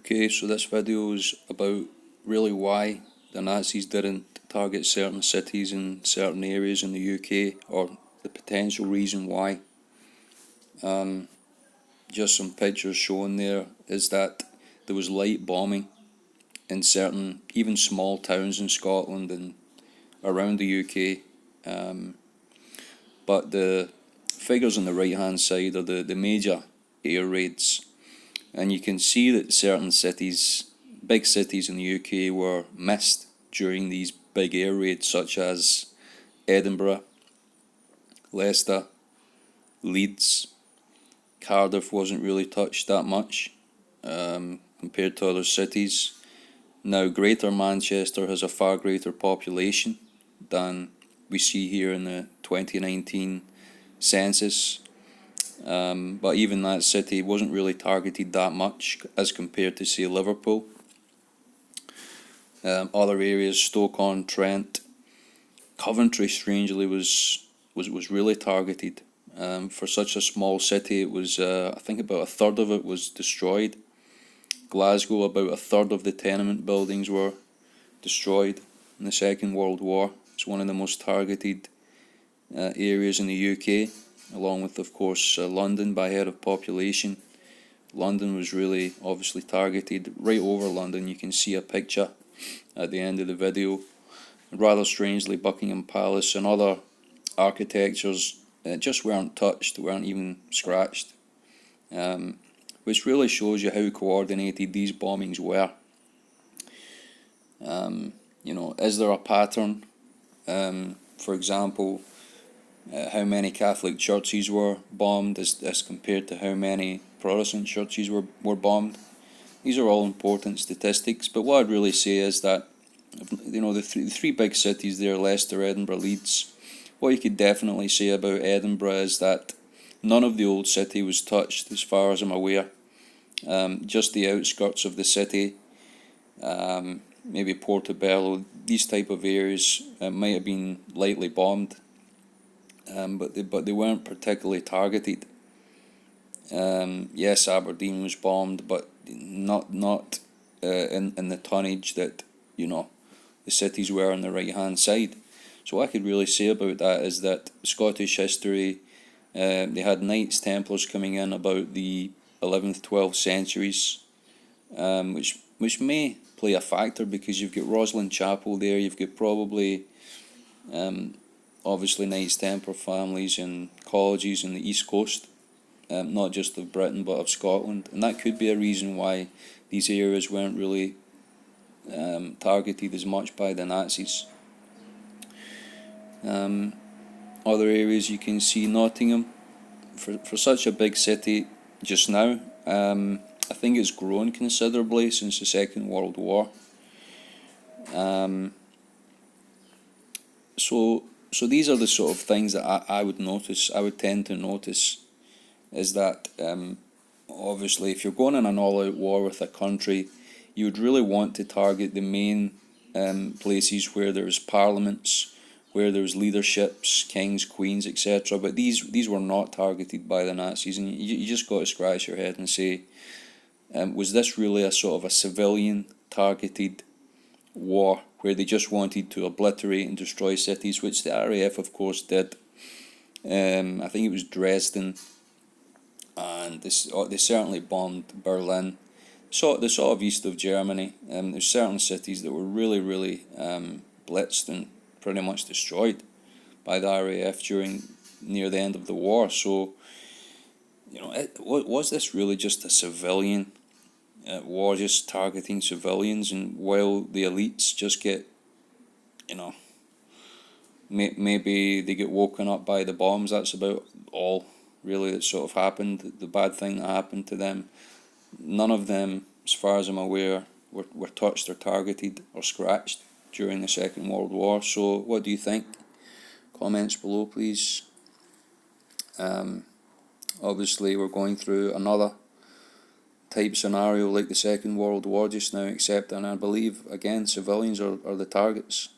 Okay, so this video is about really why the Nazis didn't target certain cities in certain areas in the UK, or the potential reason why. Just some pictures shown there is that there was light bombing in certain, even small towns in Scotland and around the UK. But the figures on the right hand side are the major air raids. And you can see that certain cities, big cities in the UK, were missed during these big air raids, such as Edinburgh, Leicester, Leeds. Cardiff wasn't really touched that much compared to other cities. Now, Greater Manchester has a far greater population than we see here in the 2019 census. But even that city wasn't really targeted that much as compared to, say, Liverpool. Other areas, Stoke-on-Trent, Coventry, strangely, was really targeted. For such a small city, it was, I think about a third of it was destroyed. Glasgow, about a third of the tenement buildings were destroyed in the Second World War. It's one of the most targeted areas in the UK, along with, of course, London by head of population. London was really obviously targeted. Right over London, you can see a picture at the end of the video. Rather strangely, Buckingham Palace and other architectures just weren't touched, weren't even scratched, which really shows you how coordinated these bombings were. Is there a pattern? For example, how many Catholic churches were bombed as compared to how many Protestant churches were bombed? These are all important statistics, but what I'd really say is that, the three big cities there, Leicester, Edinburgh, Leeds, what you could definitely say about Edinburgh is that none of the old city was touched, as far as I'm aware. Just the outskirts of the city, maybe Portobello, these type of areas might have been lightly bombed, but they weren't particularly targeted. Yes, Aberdeen was bombed, but not in the tonnage that the cities were on the right hand side. So what I could really say about that is that Scottish history, they had Knights Templars coming in about the 11th, 12th centuries, which may play a factor because you've got Roslin Chapel there, you've got probably obviously Knights Templar families and colleges in the East Coast, not just of Britain but of Scotland, and that could be a reason why these areas weren't really targeted as much by the Nazis. Other areas you can see, Nottingham, for such a big city just now, I think it's grown considerably since the Second World War. So these are the sort of things that I would notice, I would tend to notice, is that obviously if you're going in an all-out war with a country, you would really want to target the main places where there's parliaments, where there's leaderships, kings, queens, etc. But these were not targeted by the Nazis, and you just got to scratch your head and say, was this really a sort of a civilian targeted war where they just wanted to obliterate and destroy cities, which the RAF of course did. I think it was Dresden, and they certainly bombed Berlin. So the sort of east of Germany, there's certain cities that were really blitzed and pretty much destroyed by the RAF near the end of the war. So, was this really just a civilian war, just targeting civilians, and while the elites just get, maybe they get woken up by the bombs? That's about all really that sort of happened. The bad thing that happened to them, none of them, as far as I'm aware, were touched or targeted or scratched during the Second World War. So what do you think? Comments below, please. Obviously we're going through another type scenario like the Second World War just now, except, and I believe again, civilians are the targets.